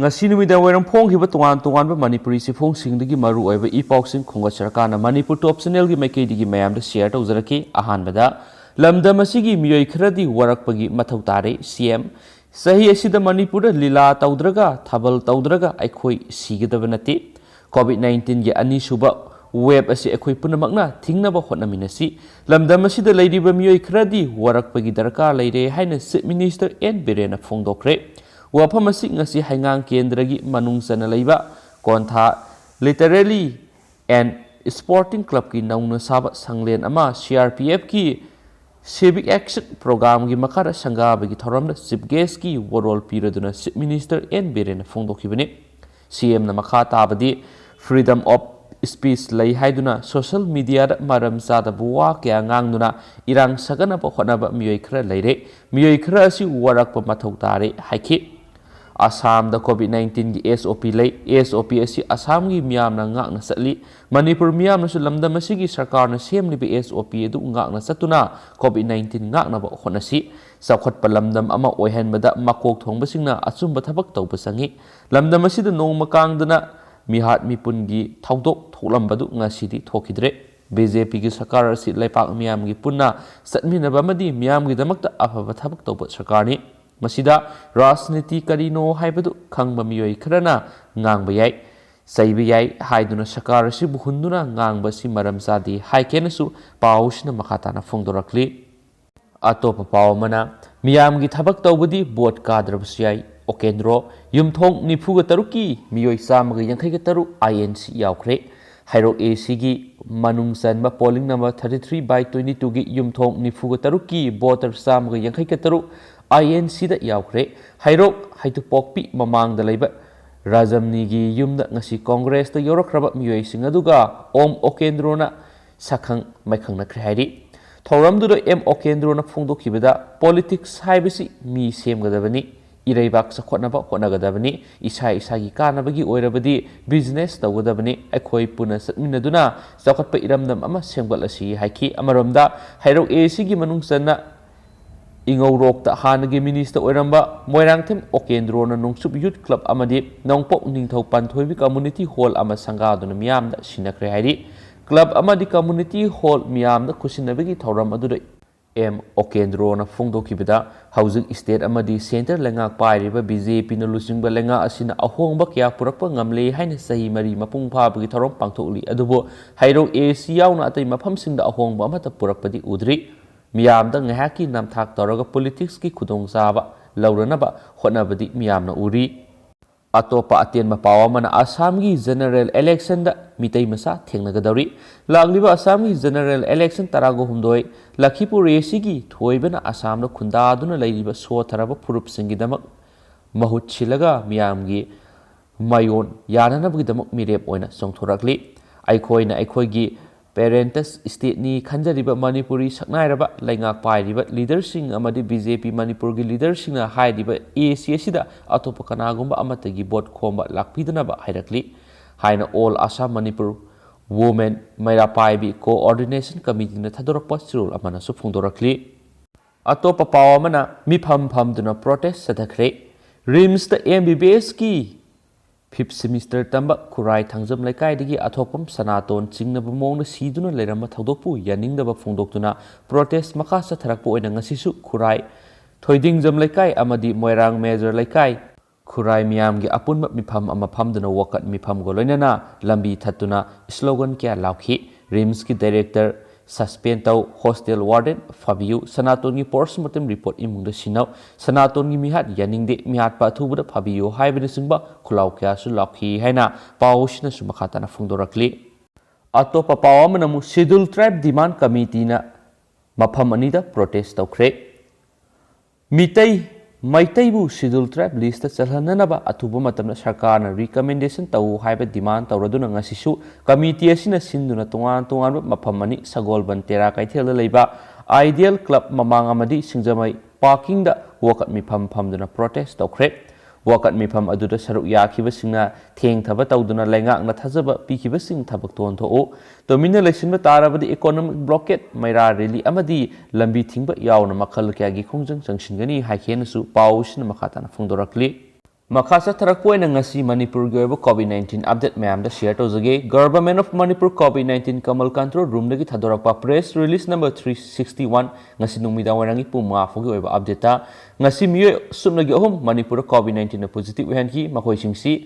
ngasi numida wairam phonghiba tongan tonganba manipuri sifongsingi maru oiba ipausing khonga sarkana manipur top channel gi maikeidigi mayamda share tawjaraki ahanbada lamdam asigi miyoi khradi warakpagi mathau tare cm sahi asida manipur lila tawdraga thabal tawdraga aikhoi sigidaba nati covid 19 gi ani suba web asi aikhoi punamakna thingnaba hotnaminasi lamdam asida leiriba miyoi khradi warakpagi darkar leire haina chief minister n birena phongdokre wafam asik ngasi hangang kendragi manungsana leiba kontha literally and sporting club ki nauna saba sanglen ama CRPF ki civic action program gi makara sangaba gi thoramda chief guest ki warol piraduna chief minister n birena phongdokhibani CM na makha tabadi freedom of speech lei haiduna social media da maram sada buwa kya ngangduna irang sagana ba khonaba miyoi khra leire miyoi khra asi warak pa mathau tare haiki Assam da COVID-19 gi SOP lay SOP asi Assam gi miyam na ngak na satli Manipur miyam na su lamdam asigi sarkar na semli bi SOP edu ngak na satuna COVID-19 ngak na ba khonasi sakhot pa lamdam ama oihan bada makok thong basingna achumba thabak taw basangi lamdam asida nong makang dana mihat mipun gi thaudok tholam badu ngasidi thokidre BJP gi sarkar asi laipak miyam gi punna satmina ba madi miyam gi damakta afaba thabak taw ba sarkar ni Masida Rasniti Karino haibadu khangba miyoi khrana ngangba yai saiba yai haiduna sakar si buhunduna ngangba si maram sadi haikenasu pausna makhatana phongdorakli atopa pawmana miyamgi thabak tawbudi bot kadrabsu yai okendro yumthong nifuga taruki miyoi samga yankhaiga taru INC yaukre Hairok AC gi manungsan ba polling number 33/22 gi yumthong nifuga taruki voter samga yankhaiga taru INC da yaukre hairok haitupokpi mamang da leiba Rajamni gi yumda ngasi Congress da yorokraba miyoi singa duga Om Okendrona sakhang maikhang na khri thoram du M Okendrona phongdokhibada politics haibisi mi semgadabani Iraibak sakhotnaba hotnagadabani isa gi kanabagi oirabadi business tawgadabani akhoi puna satminaduna chawkhatpa iramdam ama semgalasi haiki amaromda hairok AC gi manungsanna Ingorok ta hanagi minister oiramba Moirangthem Okendrona Nongsup Youth Club amadi Nongpok Ningthau Panthoibi Community Hall ama sangaduna miyamda sinakre hairi club amadi community hall miyamda khusinabagi thoram aduda M Okendrona phongdokibada housing state amadi center lengak pairiba BJP na lusingba lenga asina ahongba kya purakpa ngamle haina sahi mari mapung phabagi thoram pangthokli adubo hairo AC yauna atai mafamsingda ahongba amata purakpadi udri Miyamda ngahaki namthak taraga politics ki khudong saba lauranaba hotnabadi miyamna uri atopa aten mapawa mana Assam gi general election da mitai masa thengnagadari lagliba Assam gi general election tarago humdoi Lakhipur AC gi thoibana Assam na khunda duna leiriba so tharaba purup singi damak mahut chilaga miyam gi mayon yananabgi damak mirep oina songthorakli aikhoi gi Parentas state ni khanjariba Manipuri saknairaba laingak pairiba leadersing amadi BJP Manipur gi leadersing na hairiba AC sida atopa kanagumba amatagi bot khomba lakpidanaba hairakli haina all Assam Manipur women maira paibi coordination committee na thadorakpa chirul amana su phongdorakli atopa pawamana mifam duna protest sadakre rims the MBBS ki 5th semester tamba Khurai Thangjam Laikai athopam Sanaton Chingnaba mongna siduna lerama thaudokpu yaningdaba phongdoktuna protest makha satharakpu oina ngasisu Khurai Thoidingjam Laikai amadi Moirang Major Laikai Khurai miyamgi apunma mifam ama phamduna wakat mifam go loinana lambi thattuna slogan kya laukhi RIMS ki director suspend tau hostel warden Fabio Sanaton gi postmortem report imungda sinau Sanaton gi mihat yaningde mihat pa thubuda Fabio haibina singba khulau kya su lakhi haina pausina su makhatana phongdorakli atopa pawamana mu schedule tribe demand committee na mafam anida protest tawkhre mitai Maitaibu schedule tribe list chalhananaba athuba matamna sarkarna recommendation tau haiba demand tawraduna ngasisu committee asina sinduna tongan mafamani Sagolban Tera Kaithel leiba Ideal Club mamang amadi singjamai parking da wakat mifam phamduna protest tawkhre wakat mifam aduda saruk yakhiba singna theng thaba tawduna laingak na thajaba pikiba sing thabak ton tho domina election tarabadi economic blockade maira rally amadi lambi thingba yauna makhal kya gi khongjang changsingani haikhenasu pausina makhatana phongdorakli ꯃꯈꯥ ꯆꯠꯊꯔꯛꯄ ꯑꯣꯏꯅ ꯉꯁꯤ ꯃꯅꯤꯄꯨꯔꯒꯤ ꯑꯣꯏꯕ COVID-19 update ꯃꯌꯥꯝꯗ share ꯇꯧꯖꯒꯦ꯫ Government of Manipur COVID-19 ꯀꯃꯜ control ꯔꯨꯝꯗꯒꯤ ꯊꯥꯗꯣꯔꯛꯄ ꯄ꯭ꯔꯦꯁ ꯔꯤꯂꯤꯖ ꯅꯝꯕꯔ 361 ꯉꯁꯤ ꯅꯨꯃꯤꯗꯥꯡꯋꯥꯏꯔꯝꯒꯤ ꯄꯨꯡ 5 ꯐꯥꯎꯒꯤ ꯑꯣꯏꯕ ꯑꯞꯗꯦꯠꯇ ꯉꯁꯤ ꯃꯤꯑꯣꯏ ꯁꯨꯞꯅꯒꯤ 3 ꯃꯅꯤꯄꯨꯔꯗ COVID-19ꯅ ꯄꯣꯖꯤꯇꯤꯚ ꯑꯣꯏꯍꯟꯈꯤ꯫ ꯃꯈꯣꯏꯁꯤꯡꯁꯤ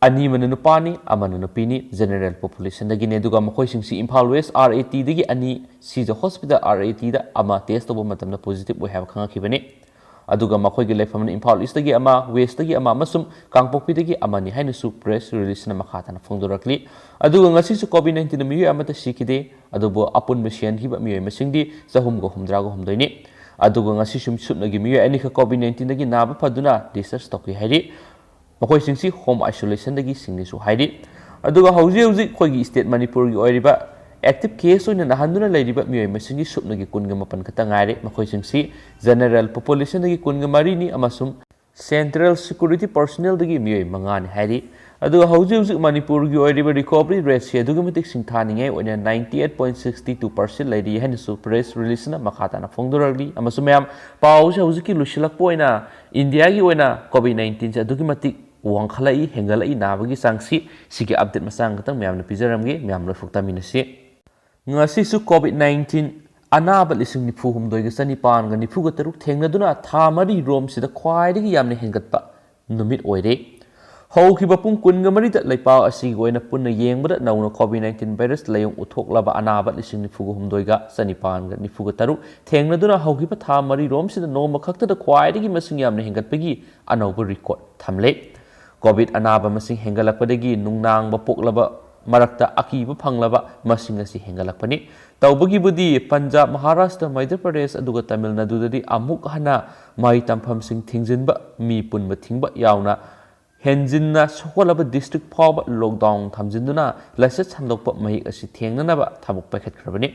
ꯑꯅꯤꯃꯅ ꯅꯨꯄꯥꯅꯤ ꯑꯃꯅ ꯅꯨꯄꯤꯅꯤ ꯖꯦꯅꯔꯦꯜ ꯄꯣꯄꯨꯂꯦꯁꯟꯗꯒꯤꯅꯤ ꯑꯗꯨꯒ ꯃꯈꯣꯏꯁꯤꯡꯁꯤ ꯏꯝꯐꯥꯜ ꯋꯦꯁ RATꯗꯒꯤ ꯑꯅꯤ ꯁꯤꯖ ꯍꯣꯁꯄꯤꯇꯥꯜ RATꯗ ꯑꯃ ꯇꯦꯁ ꯇꯧꯕ ꯃꯇꯝꯗ ꯄꯣꯖꯤꯇꯤꯚ ꯑꯣꯏ ꯍꯥꯏꯕ ꯈꯪꯉꯛꯈꯤꯕꯅꯤ꯫ ꯑꯗꯨꯒ ꯃꯈꯣꯏꯒꯤ ꯂꯩꯐꯝꯅ ꯏꯝꯐꯥꯜ ꯏꯁꯇꯒꯤ ꯑꯃ ꯋꯦꯁꯇꯒꯤ ꯑꯃ ꯑꯃꯁꯨꯡ ꯀꯥꯡꯄꯣꯛꯄꯤꯗꯒꯤ ꯑꯃꯅꯤ ꯍꯥꯏꯅꯁꯨ ꯄ꯭ꯔꯦꯁ ꯔꯤꯂꯤꯖꯅ ꯃꯈꯥ ꯇꯥꯅ ꯐꯣꯡꯗꯣꯔꯛꯂꯤ꯫ ꯑꯗꯨꯒ ꯉꯁꯤꯁꯨ COVID-19ꯅ ꯃꯤꯑꯣꯏ ꯑꯃꯠꯇ ꯁꯤꯈꯤꯗꯦ ꯑꯗꯨꯕꯨ ꯑꯄꯨꯟꯕ ꯁꯤꯍꯟꯈꯤꯕ ꯃꯤꯑꯣꯏ ꯃꯁꯤꯡꯗꯤ 363ꯅꯤ꯫ ꯑꯗꯨꯒ ꯉꯁꯤꯁꯨ ꯁꯨꯞꯅꯒꯤ ꯃꯤꯑꯣꯏ ꯑꯅꯤꯈꯛ COVID-19ꯗꯒꯤ ꯅꯥꯕ ꯐꯗꯨꯅ ꯗꯤꯁꯆꯥꯔꯖ ꯇꯧꯈꯤ ꯍꯥꯏꯔꯤ꯫ ꯃꯈꯣꯏꯁꯤꯡꯁꯤ ꯍꯣꯝ ꯑꯥꯏꯁꯣꯂꯦꯁꯟꯗꯒꯤ ꯁꯤꯡꯅꯤꯁꯨ ꯍꯥꯏꯔꯤ꯫ ꯑꯗꯨꯒ ꯍꯧꯖꯤꯛ ꯑꯩꯈꯣꯏꯒꯤ ꯁ꯭ꯇꯦꯠ ꯃꯅꯤꯄꯨꯔꯒꯤ ꯑꯣꯏꯔꯤꯕ एक्टिव केस नाहन्दुना लेरिबा मियोय मसिंगी सुपनगी कुनगा मपन खता ngaire मखोइसिंगसी जनरल पॉपुलेशन दगी कुनगा मारिनी अमसुम सेंट्रल सिक्योरिटी पर्सनल दगी मियोय मंगानी हाइरी अदु हौजिक मणिपुर गी ओइरिबा रिकवरी रेट से अदुग मतिक सिंथानिङै ओइना 98.62% लेरि हैनसु प्रेस रिलीज ना मखाताना फोंदोरगली अमसुम मयाम पाउसे हौजिक लुसिलकपो ओइना इंडिया गी ओइना कोविड-19 से अदुग मतिक वांखलाई हेंगलाई नाबगी सांगसी सिगे अपडेट मसांग खतम मयामना पिजरमगे मयाम लफुक्तामिनसे ngasisu COVID-19 anaba lising nifu humdoi sani pan ga nifu ga taruk thengnaduna tha mari rom sida khwaidagi yamne hengatpa numit oire haukiba pung kunga mari da laipa asi goina punna yengbada nauna COVID-19 virus layong uthoklaba anaba lising nifu humdoi ga sani pan ga nifu ga taruk thengnaduna haukiba tha mari rom sida noma khakta da khwaidagi masing yamne hengatpagi anauba record thamle COVID anaba masing hengalakpadagi nungnang ba poklaba मरक्ता Aqib फंगलबा मसिंग असि हेंगलकपनि तौबगी बुदी पंजाब महाराष्ट्र मध्य प्रदेश अदुगा तमिलनाडुददि अमुक हना माइ तमफम सिंग थिंजिनबा मी पुनबा थिंगबा यावना हेंजिनना सोकोलबा district फावबा lockdown थमजिनदुना licence हंदोकपा महि असि थेंगननाबा थाबुक पैखतखरबनि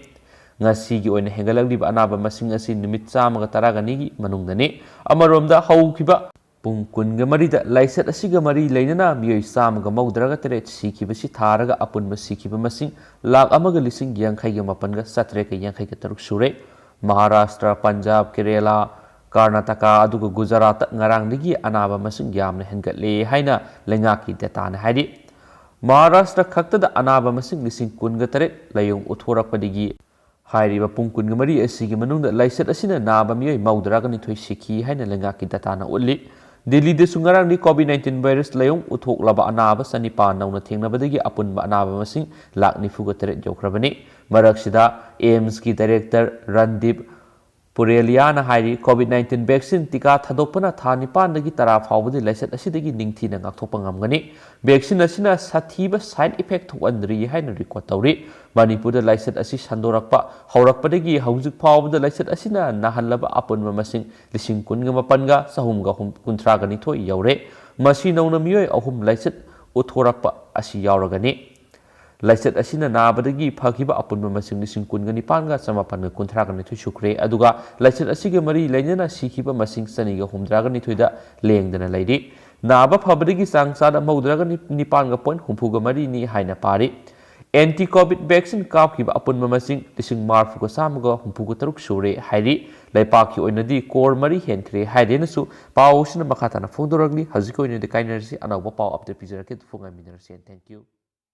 ngasi gi oina hengalakliba anaba masing asi nimit chamaga taragani gi manungdani amaromda haukiba pung kunga marida laisat asiga mari leinana miyoi samaga maudraga teret sikibasi tharaga apunba sikiba masing lakh amaga lising yankhai ga mapanga satre ka yankhai ka taruk sure Maharashtra Punjab Kerala Karnataka aduga Gujarat ngarang digi anaba masing yamna hengatle haina lengaki data na haidi Maharashtra khakta da anaba masing lising kunga teret layong uthorakpadigi हाइरिबा पुंकुन गमरी असिगी मनुंग लाइसेट असिना नाबा मियोय मौदरागा निथोय सिखी हाइना लेंगाकी data ना उल्ली दिल्ली दे सुंगरांग नि COVID-19 वायरस लयोंग उथोकलाबा अनाबा सनिपान नौना थेंगनाबदगी अपुनबा अनाबा मसिंग लाख निफुगा तरेट जौखरबनि मरकसिदा एम्स की डायरेक्टर रणदीप पुरेलियाना हाइरी COVID-19 वैक्सीन टीका थादोपना था निपानदगी तरा फावबदि लाइसेट असिदगी निंगथीना गाक्थोकपा ngamgani वैक्सीन असिना साथीबा साइड इफेक्ट थोकअंद्री हाइना रिकॉर्ड तौरी मणिपुर लाइसेट असि संदोरकपा हौरकपदगी हौजिक फावबदा लाइसेट असिना नाहल्लबा अपुनबा मसिंग लिसिंग कुनगा मपनगा सहुमगा कुंथ्रागा निथोय यौरे मसि नौना मियोय अहुम लाइसेट उथोरकपा असि यावरगनि लाइसेट असिना नाबदगी फखिबा अपुनबा मसिंग लिसिंग कुनगा निपानगा समापनगा कुंथ्रागा निथोय सुख्रे अदुगा लाइसेट असिगा मरि लैनना सिखिबा मसिंग सनिगा हुमद्रागा निथोयदा लेंगदना लैरि नाबा फबदगी सांगसादा मौद्रागा निपानगा पॉइंट हुमफुगा मरि नि हाइना पारि एंटी कोविड वैक्सीन कापखिबा अपुनबा मसिंग लिसिंग मार्फुगा सामगा हुमफुगा तरुक सुरे हाइरि लाइपाकी ओइनदी कोर मरि हेनख्रे हाइरेनसु पाउसिना मखाताना फोंदोरगली हजिक ओइनदी काइनरसि अनौबा पाउ अपडेट पिजरके फुंगा मिनरसि थैंक यू।